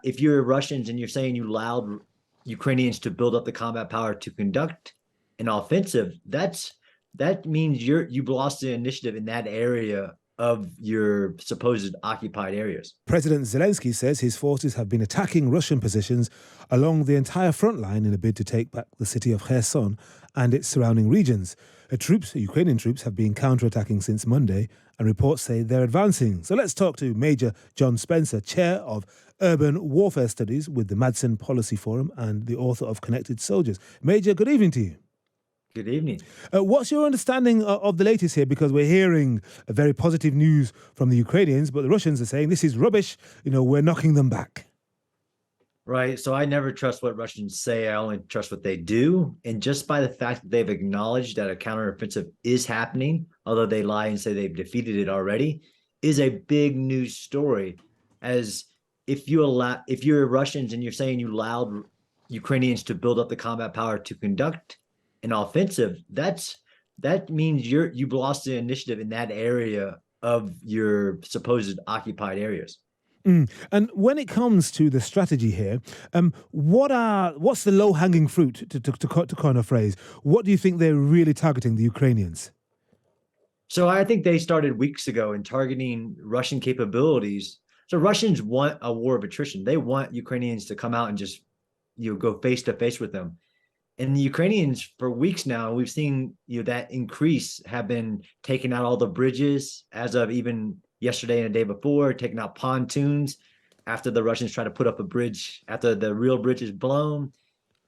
If you're Russians and you're saying you allowed Ukrainians to build up the combat power to conduct an offensive, that means you've lost the initiative in that area of your supposed occupied areas. President Zelensky says his forces have been attacking Russian positions along the entire front line in a bid to take back the city of Kherson and its surrounding regions. Ukrainian troops have been counterattacking since Monday, and reports say they're advancing. So let's talk to Major John Spencer, Chair of Urban Warfare Studies with the Madsen Policy Forum and the author of Connected Soldiers. Major, good evening to you. Good evening. What's your understanding of the latest here? Because we're hearing very positive news from the Ukrainians, but the Russians are saying this is rubbish. We're knocking them back. Right. So I never trust what Russians say. I only trust what they do. And just by the fact that they've acknowledged that a counteroffensive is happening, although they lie and say they've defeated it already, is a big news story. As if you're Russians and you're saying you allowed Ukrainians to build up the combat power to conduct an offensive, that means you've lost the initiative in that area of your supposed occupied areas. And when it comes to the strategy here, what's the low-hanging fruit to coin a phrase? What do you think they're really targeting, the Ukrainians? So I think they started weeks ago in targeting Russian capabilities. So Russians want a war of attrition. They want Ukrainians to come out and just go face to face with them. And the Ukrainians, for weeks now, we've seen that increase, have been taking out all the bridges as of even yesterday and the day before, taking out pontoons after the Russians try to put up a bridge, after the real bridge is blown,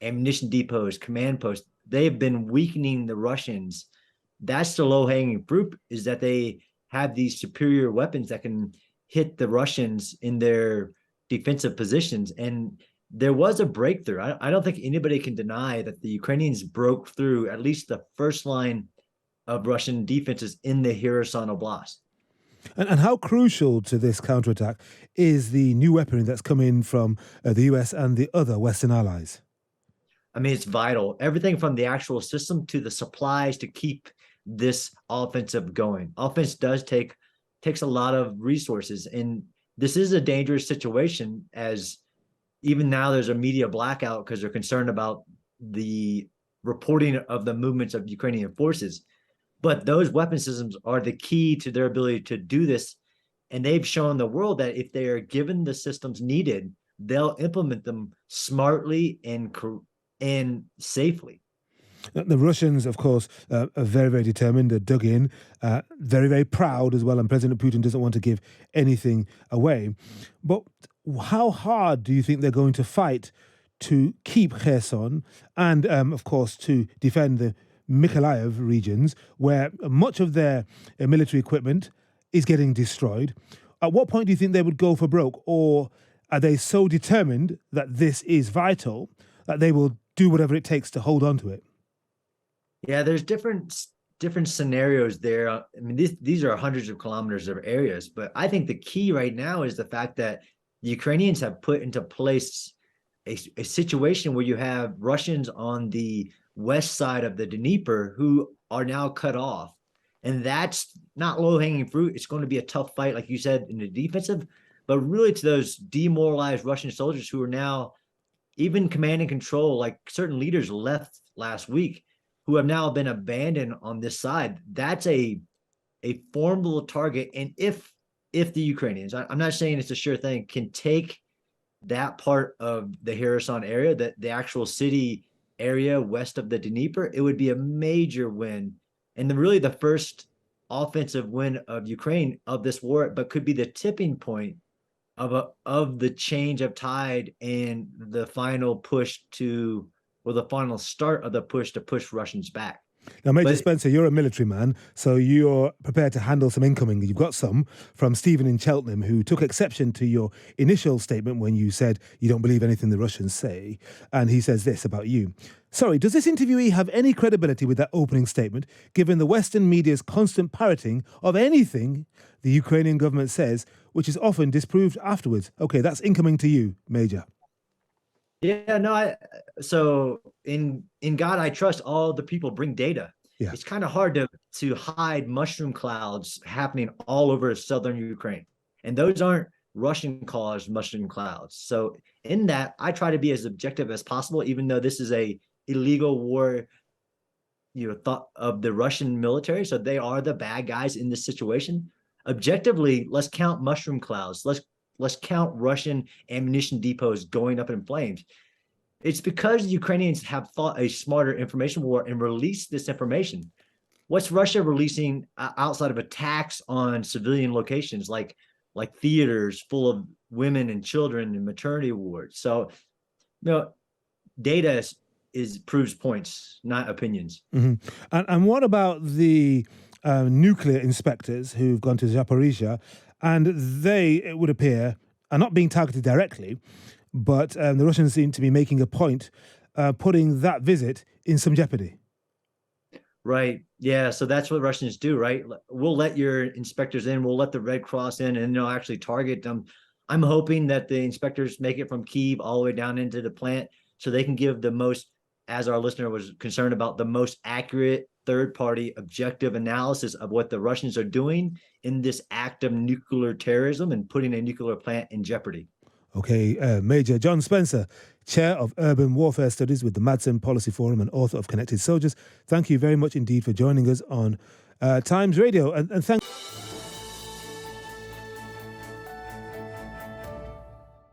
ammunition depots, command posts. They've been weakening the Russians. That's the low-hanging fruit, is that they have these superior weapons that can hit the Russians in their defensive positions. And there was a breakthrough. I don't think anybody can deny that the Ukrainians broke through at least the first line of Russian defenses in the Kherson Oblast. And how crucial to this counterattack is the new weaponry that's come in from the US and the other Western allies? I mean, it's vital. Everything from the actual system to the supplies to keep this offensive going. Offense takes a lot of resources, and this is a dangerous situation, as even now there's a media blackout because they're concerned about the reporting of the movements of Ukrainian forces. But those weapon systems are the key to their ability to do this. And they've shown the world that if they are given the systems needed, they'll implement them smartly and safely. The Russians, of course, are very, very determined. They're dug in, very, very proud as well. And President Putin doesn't want to give anything away. But how hard do you think they're going to fight to keep Kherson and, of course, to defend the Mykolaiv regions, where much of their military equipment is getting destroyed? At what point do you think they would go for broke? Or are they so determined that this is vital that they will do whatever it takes to hold on to it? Yeah, there's different scenarios there. I mean, these are hundreds of kilometers of areas, but I think the key right now is the fact that the Ukrainians have put into place a situation where you have Russians on the west side of the Dnieper who are now cut off. And that's not low-hanging fruit. It's going to be a tough fight, like you said, in the defensive, but really to those demoralized Russian soldiers who are now even command and control, like certain leaders left last week, who have now been abandoned on this side. That's a formidable target. And if the Ukrainians, I'm not saying it's a sure thing, can take that part of the Kherson area, that the actual city area west of the Dnieper, it would be a major win. And really the first offensive win of Ukraine of this war, but could be the tipping point of the change of tide and the final the final start of the push to push Russians back. Now, Major Spencer, you're a military man, so you're prepared to handle some incoming. You've got some from Stephen in Cheltenham, who took exception to your initial statement when you said you don't believe anything the Russians say. And he says this about you. Sorry, does this interviewee have any credibility with that opening statement, given the Western media's constant parroting of anything the Ukrainian government says, which is often disproved afterwards? Okay, that's incoming to you, Major. Yeah, no, so in God I trust. All the people bring data. Yeah. It's kind of hard to hide mushroom clouds happening all over southern Ukraine. And those aren't Russian caused mushroom clouds. So in that, I try to be as objective as possible, even though this is a illegal war, thought of the Russian military. So they are the bad guys in this situation. Objectively, let's count mushroom clouds. Let's count Russian ammunition depots going up in flames. It's because Ukrainians have fought a smarter information war and released this information. What's Russia releasing outside of attacks on civilian locations like theaters full of women and children and maternity wards? So, data proves points, not opinions. And what about the nuclear inspectors who've gone to Zaporizhia, and they, it would appear, are not being targeted directly, but the Russians seem to be making a point, putting that visit in some jeopardy. Right. Yeah. So that's what Russians do, right? We'll let your inspectors in. We'll let the Red Cross in, and they'll actually target them. I'm hoping that the inspectors make it from Kyiv all the way down into the plant so they can give the most, as our listener was concerned about, the most accurate third-party objective analysis of what the Russians are doing in this act of nuclear terrorism and putting a nuclear plant in jeopardy. Okay, Major John Spencer, Chair of Urban Warfare Studies with the Madsen Policy Forum and author of Connected Soldiers. Thank you very much indeed for joining us on Times Radio. And thank